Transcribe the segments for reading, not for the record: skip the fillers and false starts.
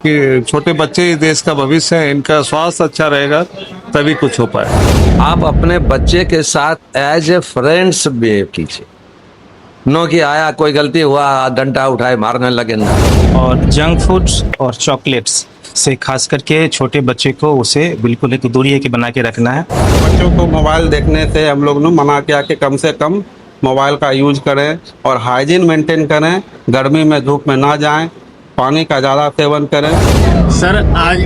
कि छोटे बच्चे ही देश का भविष्य है, इनका स्वास्थ्य अच्छा रहेगा तभी कुछ हो पाए। आप अपने बच्चे के साथ एज ए फ्रेंड्स बिहेव कीजिए, नो कि आया कोई गलती हुआ डंडा उठाए मारने लगे ना। और जंक फूड्स और चॉकलेट्स से खास करके छोटे बच्चे को उसे बिल्कुल एक दूरी है कि बना के रखना है। बच्चों को मोबाइल देखने से हम लोग ने मना किया कि कम से कम मोबाइल का यूज करें और हाइजीन मेंटेन करें, गर्मी में धूप में ना जाएं, पानी का ज़्यादा सेवन करें। सर, आज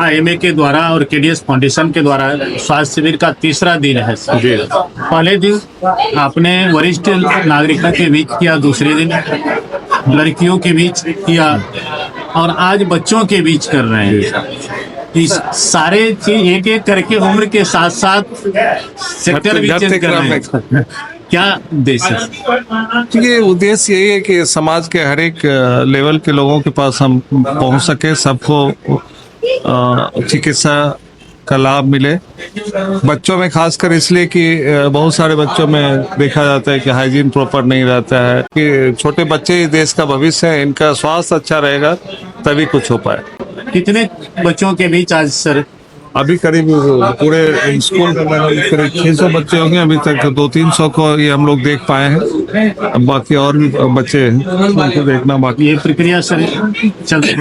IMA के द्वारा और KDS फाउंडेशन के द्वारा स्वास्थ्य शिविर का तीसरा दिन है सर। पहले दिन आपने वरिष्ठ नागरिकों के बीच किया, दूसरे दिन लड़कियों के बीच किया और आज बच्चों के बीच कर रहे हैं। इस सारे चीज एक एक करके उम्र के साथ साथ सेक्टर भी चेंज कर रहे हैं। क्या उद्देश्य है? देखिए, उद्देश्य यही है कि समाज के हर एक लेवल के लोगों के पास हम पहुंच सके, सबको चिकित्सा का लाभ मिले। बच्चों में खासकर इसलिए कि बहुत सारे बच्चों में देखा जाता है कि हाइजीन प्रॉपर नहीं रहता है, कि छोटे बच्चे ही देश का भविष्य है, इनका स्वास्थ्य अच्छा रहेगा तभी कुछ हो पाए। कितने बच्चों के बीच आज सर? अभी करीब पूरे स्कूल में करीब 600 बच्चे होंगे, अभी तक 200-300 को ये हम लोग देख पाए हैं, अब बाकी और भी बच्चे हैं उनको देखना बाकी। ये प्रक्रिया सर चल रही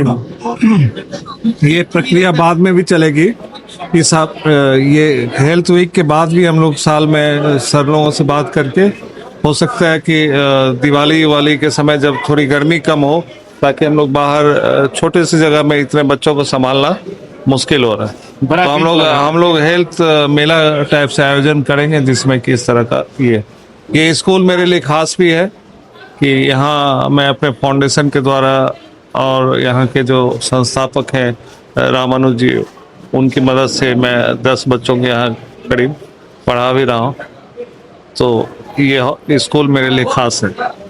ये प्रक्रिया बाद में भी चलेगी। इस ये हेल्थ वीक के बाद भी हम लोग साल में सर लोगों से बात करके, हो सकता है कि दिवाली के समय जब थोड़ी गर्मी कम हो, ताकि हम लोग बाहर छोटे से जगह में इतने बच्चों को संभालना मुश्किल हो रहा है, तो हम लोग हेल्थ मेला टाइप से आयोजन करेंगे, जिसमें कि इस तरह का ये स्कूल मेरे लिए खास भी है कि यहाँ मैं अपने फाउंडेशन के द्वारा और यहाँ के जो संस्थापक हैं रामानुज जी, उनकी मदद से मैं 10 बच्चों के यहाँ करीब पढ़ा भी रहा हूँ, तो ये स्कूल मेरे लिए खास है।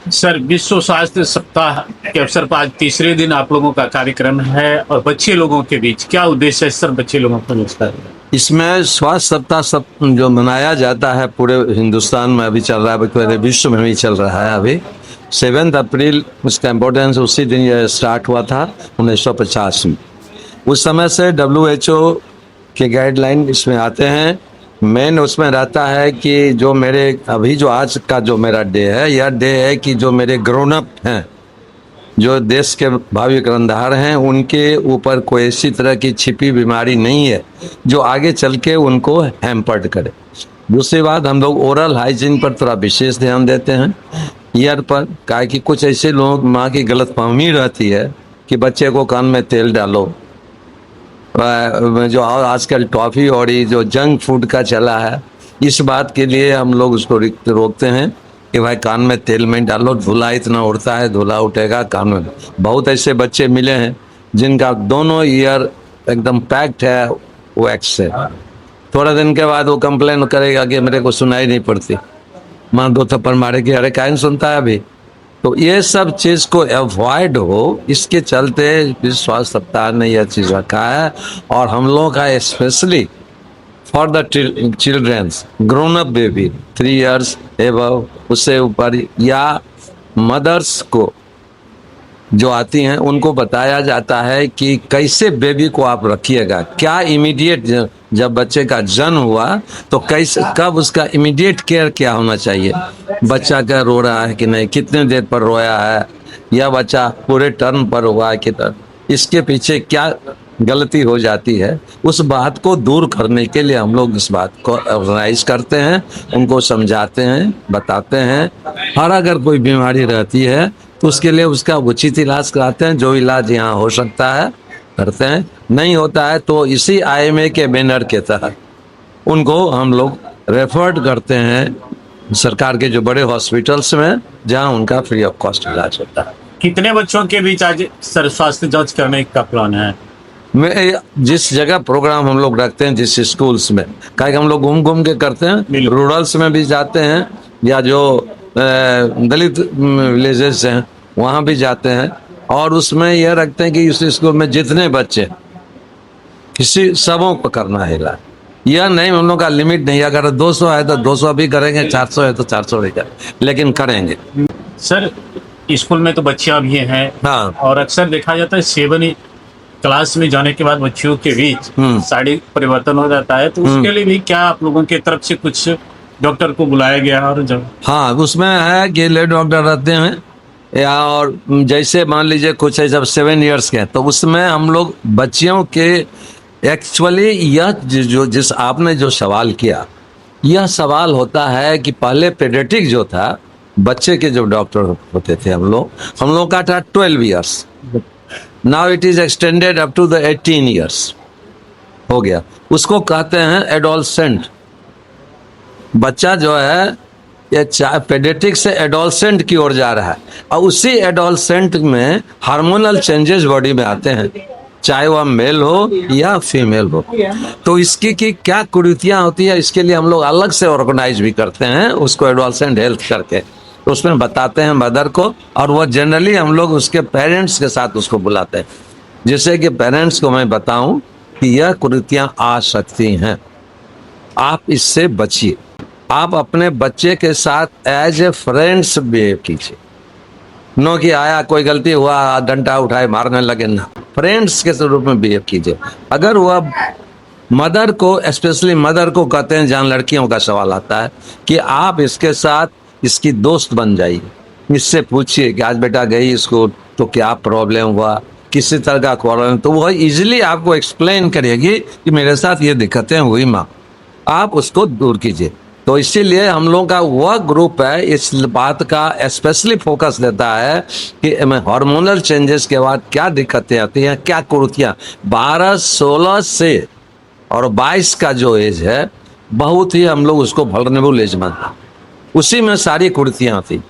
सर, विश्व स्वास्थ्य सप्ताह के अवसर पर आज तीसरे दिन आप लोगों का कार्यक्रम है और बच्चे लोगों के बीच क्या उद्देश्य है सर? बच्चे लोगों को नमस्कार। इसमें स्वास्थ्य सप्ताह जो मनाया जाता है पूरे हिंदुस्तान में अभी चल रहा है, पूरे विश्व में भी चल रहा है। अभी 7 अप्रैल उसका इम्पोर्टेंस उसी दिन ये स्टार्ट हुआ था 1950 में। उस समय से WHO के गाइडलाइन इसमें आते हैं। मेन उसमें रहता है कि जो मेरे अभी जो आज का जो मेरा डे है, यह डे है कि जो मेरे ग्रोन अप हैं, जो देश के भावी कर्णधार हैं, उनके ऊपर कोई ऐसी तरह की छिपी बीमारी नहीं है जो आगे चल के उनको हैम्पर्ड करे। दूसरी बात, हम लोग ओरल हाइजीन पर थोड़ा विशेष ध्यान देते हैं ईयर पर, क्या कि कुछ ऐसे लोग माँ की गलतफहमी रहती है कि बच्चे को कान में तेल डालो, जो आजकल टॉफ़ी और ये जो जंक फूड का चला है, इस बात के लिए हम लोग उसको रोकते हैं कि भाई कान में तेल में डालो, धुला इतना उड़ता है, धुला उठेगा कान में। बहुत ऐसे बच्चे मिले हैं जिनका दोनों ईयर एकदम पैक्ड है वैक्स से। थोड़ा दिन के बाद वो कंप्लेन करेगा कि मेरे को सुनाई नहीं पड़ती, माँ 2 थप्पड़ मारे कि अरे काहे सुनता है अभी। तो ये सब चीज़ को अवॉइड हो, इसके चलते विश्व स्वास्थ्य सप्ताह ने यह चीज़ रखा है। और हम लोगों का specially for the childrens, grown up baby 3 years above, उससे ऊपर या मदर्स को जो आती हैं, उनको बताया जाता है कि कैसे बेबी को आप रखिएगा, क्या इमीडिएट जब बच्चे का जन्म हुआ तो कैसे कब उसका इमीडिएट केयर क्या होना चाहिए, बच्चा क्या रो रहा है कि नहीं, कितने देर पर रोया है, या बच्चा पूरे टर्म पर हुआ है कि इसके पीछे क्या गलती हो जाती है, उस बात को दूर करने के लिए हम लोग इस बात को ऑर्गेनाइज करते हैं, उनको समझाते हैं, बताते हैं। और अगर कोई बीमारी रहती है तो उसके लिए उसका उचित इलाज कराते हैं, जो इलाज यहाँ हो सकता है करते हैं, नहीं होता है तो इसी IMA के बैनर के तहत उनको हम लोग रेफर्ड करते हैं सरकार के जो बड़े हॉस्पिटल्स में, जहाँ उनका फ्री ऑफ कॉस्ट इलाज होता है। कितने बच्चों के बीच आज सर स्वास्थ्य जांच करने का प्लान है? मैं जिस जगह प्रोग्राम हम लोग रखते हैं, जिस स्कूल्स में, क्या हम लोग घूम के करते हैं, रूरल्स में भी जाते हैं, या जो दलित विलेजेस हैं वहाँ भी जाते हैं, और उसमें यह रखते हैं कि उस स्कूल में जितने बच्चे, किसी सबों को करना है इलाज। यह नहीं, हम लोग का लिमिट नहीं, अगर 200 है तो 200 भी करेंगे, 400 है तो 400 भी करेंगे, लेकिन करेंगे। सर, स्कूल में तो बच्चियां भी हैं हाँ। और अक्सर देखा जाता है 7 क्लास में जाने के बाद बच्चियों के बीच शारीरिक परिवर्तन हो जाता है, तो उसके लिए भी क्या आप लोगों की तरफ से कुछ डॉक्टर को बुलाया गया और जब हाँ, उसमें है कि ले डॉक्टर रहते हैं या और जैसे मान लीजिए कुछ है जब 7 इयर्स के हैं, तो उसमें हम लोग बच्चियों के एक्चुअली यह जो जिस आपने जो सवाल किया, यह सवाल होता है कि पहले पेडियाट्रिक जो था, बच्चे के जो डॉक्टर होते थे हम लोग का था 12 years, now it is extended up to the 18 years हो गया। उसको कहते हैं एडोलसेंट। बच्चा जो है ये पेडियाट्रिक से एडोलसेंट की ओर जा रहा है और उसी एडोलसेंट में हार्मोनल चेंजेस बॉडी में आते हैं, चाहे वह मेल हो या फीमेल हो। तो इसकी की क्या कुरीतियाँ होती है, इसके लिए हम लोग अलग से ऑर्गेनाइज भी करते हैं उसको, एडोलसेंट हेल्थ करके, तो उसमें बताते हैं मदर को, और वह जनरली हम लोग उसके पेरेंट्स के साथ उसको बुलाते हैं, जिससे कि पेरेंट्स को मैं बताऊं कि यह कुरीतियाँ आ सकती हैं, आप इससे बचिए। आप अपने बच्चे के साथ एज ए फ्रेंड्स बिहेव कीजिए, नो कि आया कोई गलती हुआ डंडा उठाए मारने लगे, ना, फ्रेंड्स के रूप में बिहेव कीजिए। अगर वह मदर को, स्पेशली मदर को कहते हैं, जहाँ लड़कियों का सवाल आता है कि आप इसके साथ इसकी दोस्त बन जाइए, इससे पूछिए कि आज बेटा गई स्कूल तो क्या प्रॉब्लम हुआ, किसी तरह का प्रॉब्लम, तो वह इजीली आपको एक्सप्लेन करेगी कि मेरे साथ ये दिक्कतें हुई माँ, आप उसको दूर कीजिए। तो इसीलिए हम लोगों का वह ग्रुप है इस बात का स्पेशली फोकस देता है कि हार्मोनल चेंजेस के बाद क्या दिक्कतें आती हैं, क्या कुरीतियाँ। 12, 16 से और 22 का जो एज है, बहुत ही हम लोग उसको वल्नरेबल एज मानते हैं, उसी में सारी कुरीतियाँ आती।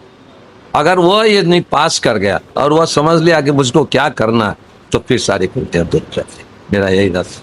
अगर वह ये नहीं पास कर गया और वह समझ लिया कि मुझको क्या करना है, तो फिर सारी कुरीतियाँ दूर हो जाती। मेरा यही रस।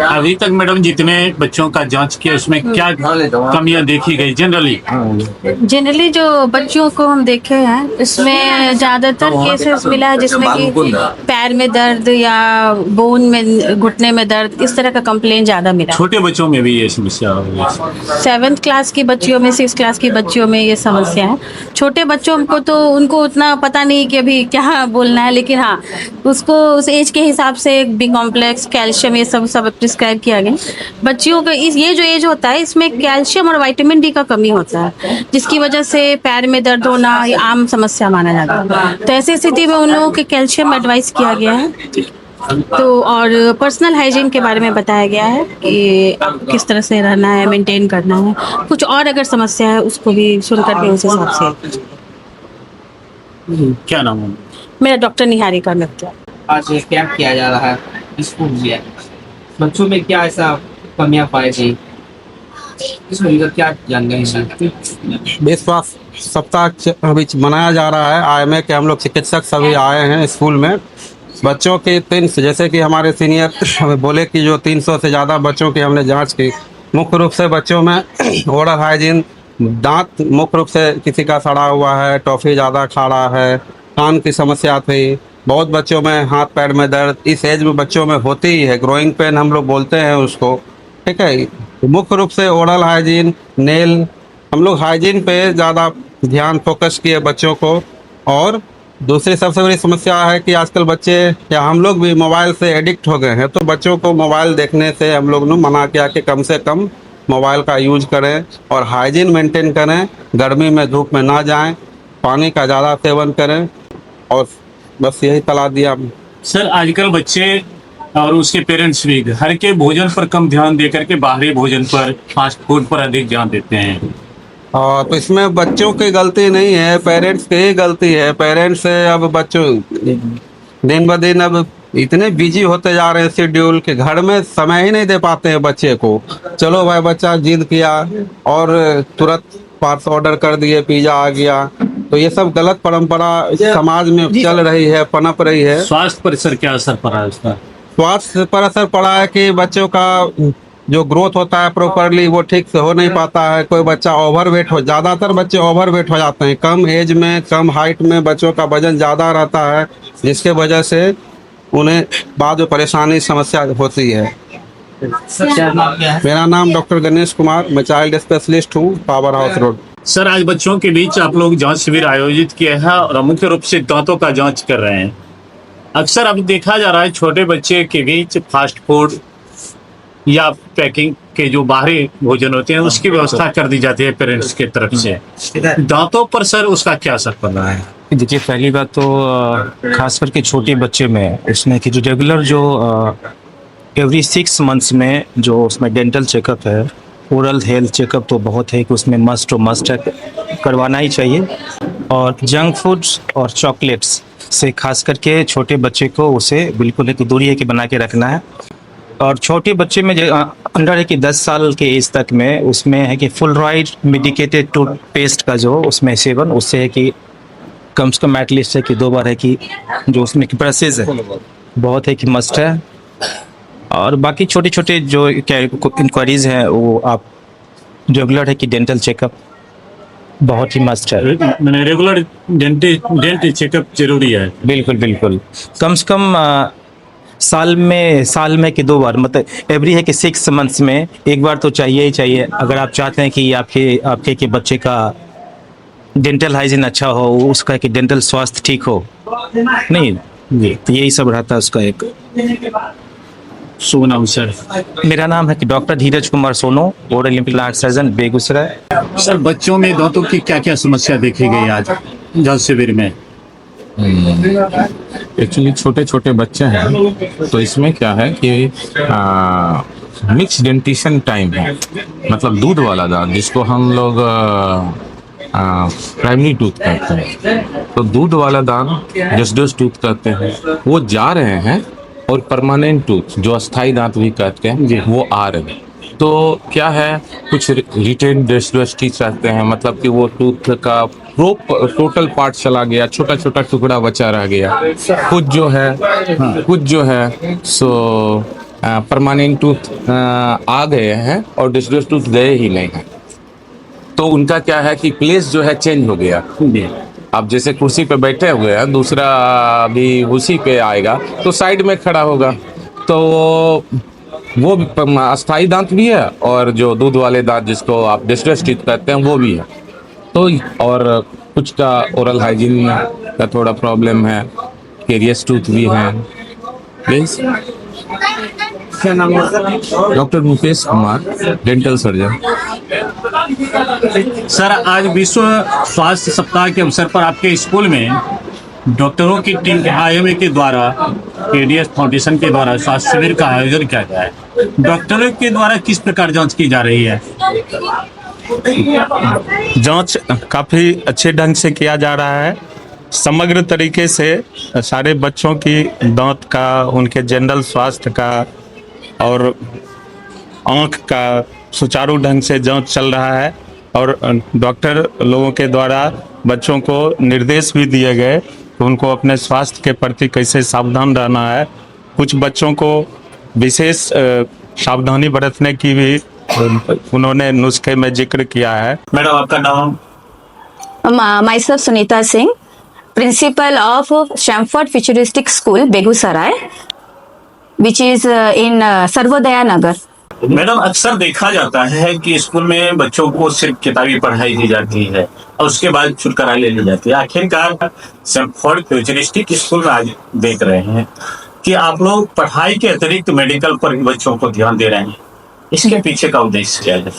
अभी तक मैडम जितने बच्चों का जांच किया उसमें क्या कमियां देखी गई जनरली जो बच्चियों को हम देखे हैं इसमें ज्यादातर केसेस मिला है जिसमें कि पैर में दर्द या बोन में, घुटने में दर्द, इस तरह का कंप्लेन ज्यादा मिला। छोटे बच्चों में भी ये समस्या हो गई? 7th क्लास की बच्चियों में, 6th क्लास की बच्चियों में ये समस्या है। छोटे बच्चों को तो उनको उतना पता नहीं कि अभी क्या बोलना है, लेकिन हाँ उसको उस एज के हिसाब से बी कॉम्प्लेक्स, कैल्शियम, ये सब प्रिस्क्राइब किया गया। बच्चियों का ये जो एज होता है इसमें कैल्शियम और विटामिन डी का कमी होता है, जिसकी वजह से पैर में दर्द होना ये आम समस्या माना जाता है। तो ऐसी स्थिति में उन लोगों के कैल्शियम एडवाइस किया गया है। तो और पर्सनल हाइजीन के बारे में बताया गया है कि आप किस तरह से रहना है, मेंटेन करना है। कुछ और अगर समस्या है उसको भी सुन करके उस हिसाब से। क्या नाम है? मेरा डॉक्टर निहारिका मित्तल। आज ये कैंप किया जा रहा है स्कूल में, बच्चों में क्या ऐसा कमियां पाई गई, इसमें लेकर क्या जानकारी है? विश्वास सप्ताह अभी मनाया जा रहा है। आईएमए के हम लोग चिकित्सक सभी आए हैं स्कूल में। बच्चों के 300, जैसे कि हमारे सीनियर हमें बोले कि जो 300 से ज़्यादा बच्चों की हमने जांच की। मुख्य रूप से बच्चों में ओरल हाइजीन, दांत मुख्य रूप से किसी का सड़ा हुआ है, टॉफ़ी ज़्यादा खा रहा है, कान की समस्या थी, बहुत बच्चों में हाथ पैर में दर्द, इस एज में बच्चों में होती ही है, ग्रोइंग पेन हम लोग बोलते हैं उसको, ठीक है। मुख्य रूप से ओरल हाइजीन, नेल, हम लोग हाइजीन पे ज़्यादा ध्यान फोकस किए बच्चों को। और दूसरी सबसे बड़ी समस्या है कि आजकल बच्चे या हम लोग भी मोबाइल से एडिक्ट हो गए हैं, तो बच्चों को मोबाइल देखने से हम लोग ने मना किया कि कम से कम मोबाइल का यूज करें और हाइजीन मेंटेन करें, गर्मी में धूप में ना जाएं, पानी का ज़्यादा सेवन करें, और बस यही सलाह दिया। सर आजकल बच्चे और उसके पेरेंट्स भी घर के भोजन पर कम ध्यान दे करके बाहरी भोजन पर, फास्ट फूड पर अधिक ध्यान देते हैं। तो इसमें बच्चों की गलती नहीं है, पेरेंट्स की ही गलती है। पेरेंट्स अब बच्चों दिन ब दिन अब इतने बिजी होते जा रहे हैं शेड्यूल के, घर में समय ही नहीं दे पाते हैं बच्चे को। चलो भाई बच्चा जिद किया और तुरंत पार्सल ऑर्डर कर दिए, पिज्जा आ गया, तो ये सब गलत परंपरा समाज में चल रही है, पनप रही है। स्वास्थ्य पर सर क्या असर पड़ा है उसका? स्वास्थ्य पर असर पड़ा है कि बच्चों का जो ग्रोथ होता है प्रॉपरली वो ठीक से हो नहीं पाता है। कोई बच्चा ओवरवेट हो, ज़्यादातर बच्चे ओवरवेट हो जाते हैं, कम एज में, कम हाइट में बच्चों का वजन ज़्यादा रहता है, जिसके वजह से उन्हें बाद में परेशानी समस्या होती है। सर क्या नाम क्या है? मेरा नाम डॉक्टर गणेश कुमार, मैं चाइल्ड स्पेशलिस्ट हूँ, पावर हाउस रोड। सर आज बच्चों के बीच आप लोग जांच शिविर आयोजित किए हैं और मुख्य रूप से दांतों का जांच कर रहे हैं। अक्सर अब देखा जा रहा है छोटे बच्चे के बीच फास्ट फूड या पैकिंग के जो बाहरी भोजन होते हैं उसकी व्यवस्था कर दी जाती है पेरेंट्स की तरफ से। दांतों पर सर उसका क्या असर पड़ रहा है? देखिए, पहली बात तो खास करके छोटे बच्चे में उसमें कि जो रेगुलर जो एवरी 6 मंथ्स में जो उसमें डेंटल चेकअप है, ओरल हेल्थ चेकअप तो बहुत है कि उसमें मस्ट है, करवाना ही चाहिए। और जंक फूड्स और चॉकलेट्स से खास करके छोटे बच्चे को उसे बिल्कुल एक दूरी है कि बना के रखना है। और छोटे बच्चे में जो अंडर है कि 10 साल के एज तक में उसमें है कि फ्लोराइड मेडिकेटेड टूथपेस्ट का जो उसमें सेवन उससे है कि कम से कम एटलीस्ट है कि 2 बार है कि जो उसमें कि ब्रशेज है बहुत है कि मस्ट है। और बाकी छोटे छोटे जो इंक्वायरीज हैं वो आप रेगुलर है कि डेंटल चेकअप बहुत ही मस्ट है। मैंने रेगुलर डेंटल चेकअप जरूरी है। बिल्कुल बिल्कुल, कम से कम साल में कि 2 बार, मतलब एवरी है कि 6 मंथ्स में एक बार तो चाहिए ही चाहिए। अगर आप चाहते हैं कि आपके कि बच्चे का डेंटल हाइजीन अच्छा हो, उसका कि डेंटल स्वास्थ्य ठीक हो, नहीं तो यही सब रहता है उसका एक। शुभ नाम सर? मेरा नाम है कि doctor Dhiraj Kumar Sono, oral implant surgeon, Begusarai. Sir बच्चों में दांतों की क्या क्या समस्या देखी गई आज जांच शिविर में? एक्चुअली छोटे छोटे बच्चे हैं तो इसमें क्या है कि मिक्स डेंटिशन टाइम है, मतलब दूध वाला दांत जिसको हम लोग प्राइमरी टूथ कहते हैं, तो दूध वाला दांत जस्डस टूथ कहते हैं वो जा रहे हैं, और परमानेंट टूथ जो अस्थाई दांत भी कहते हैं वो आ रहे हैं। तो क्या है, कुछ रिटेन डेस्डस टीथ रहते हैं, मतलब कि वो टूथ का टोटल पार्ट चला गया, छोटा छोटा टुकड़ा बचा रह गया। कुछ जो है सो परमानेंट टूथ आ गए हैं और डेस्डस टूथ गए ही नहीं हैं। तो उनका क्या है कि प्लेस जो है चेंज हो गया। आप जैसे कुर्सी पे बैठे हुए हैं, दूसरा भी उसी पे आएगा तो साइड में खड़ा होगा, तो वो अस्थाई दांत भी है और जो दूध वाले दांत जिसको आप डेस्डस टीथ कहते हैं वो भी है। तो और कुछ का ओरल हाइजीन का थोड़ा प्रॉब्लम है, केरियस टूथ भी है। प्लीज, क्या नाम है sir? Doctor Mukesh Kumar, dental surgeon. Sir आज विश्व स्वास्थ्य सप्ताह के अवसर पर आपके स्कूल में डॉक्टरों की टीम आईएमए के द्वारा केडीएस फाउंडेशन के द्वारा स्वास्थ्य शिविर का आयोजन किया गया है। डॉक्टरों के द्वारा किस प्रकार जांच की जा रही है? जांच काफ़ी अच्छे ढंग से किया जा रहा है। समग्र तरीके से सारे बच्चों की दांत का, उनके जनरल स्वास्थ्य का और आँख का सुचारू ढंग से जांच चल रहा है। और डॉक्टर लोगों के द्वारा बच्चों को निर्देश भी दिए गए कि उनको अपने स्वास्थ्य के प्रति कैसे सावधान रहना है। कुछ बच्चों को विशेष सावधानी बरतने की भी उन्होंने नुस्खे में जिक्र किया है। मैडम आपका नाम? Myself Sunita Singh, principal of Shamford Futuristic School, Begusarai, which is in Sarvodaya Nagar. Madam अक्सर देखा जाता है कि स्कूल में बच्चों को सिर्फ किताबी पढ़ाई दी जाती है और उसके बाद छुटकारा ले ली जाती है। आखिरकार सैमफोर्ड फ्यूचरिस्टिक स्कूल में आज देख रहे हैं कि आप लोग पढ़ाई के अतिरिक्त मेडिकल पर बच्चों को ध्यान दे रहे हैं, इसके पीछे का उद्देश्य क्या है?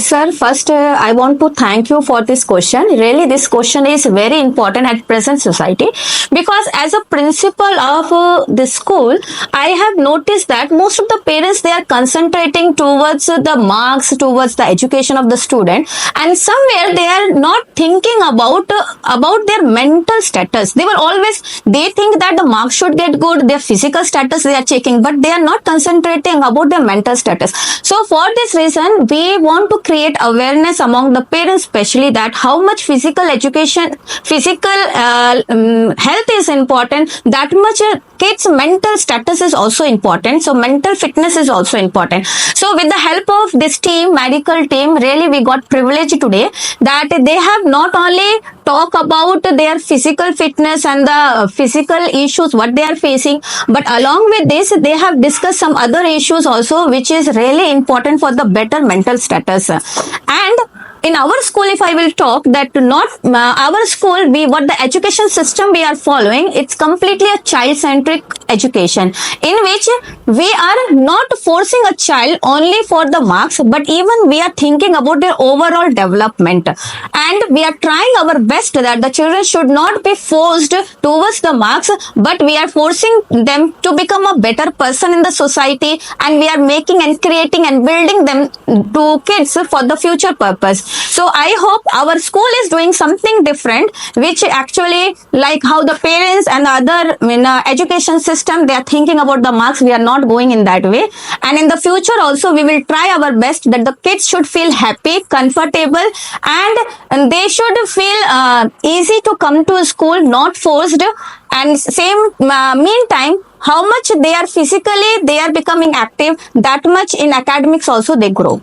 Sir, first I want to thank you for this question. Really, this question is very important at present society, because as a principal of the school, I have noticed that most of the parents, they are concentrating towards the marks, towards the education of the student, and somewhere they are not thinking about their mental status. They think that the marks should get good, their physical status they are checking, but they are not concentrating about their mental status. So for this reason, we want to create awareness among the parents, especially that how much physical education, health is important, that much kids' mental status is also important. So mental fitness is also important. So with the help of this team, medical team, really we got privilege today that they have not only talk about their physical fitness and the physical issues what they are facing, but along with this they have discussed some other issues also which is really important for the better mental status. And in our school, if I will talk that not our school, what the education system we are following, it's completely a child-centric education in which we are not forcing a child only for the marks, but even we are thinking about their overall development, and we are trying our best that the children should not be forced towards the marks, but we are forcing them to become a better person in the society, and we are making and creating and building them to kids for the future purpose. So I hope our school is doing something different, which actually, like how the parents and the other education system, they are thinking about the marks. We are not going in that way, and in the future also we will try our best that the kids should feel happy, comfortable, and they should feel easy to come to school, not forced. And same meantime, how much they are physically, they are becoming active, that much in academics also they grow.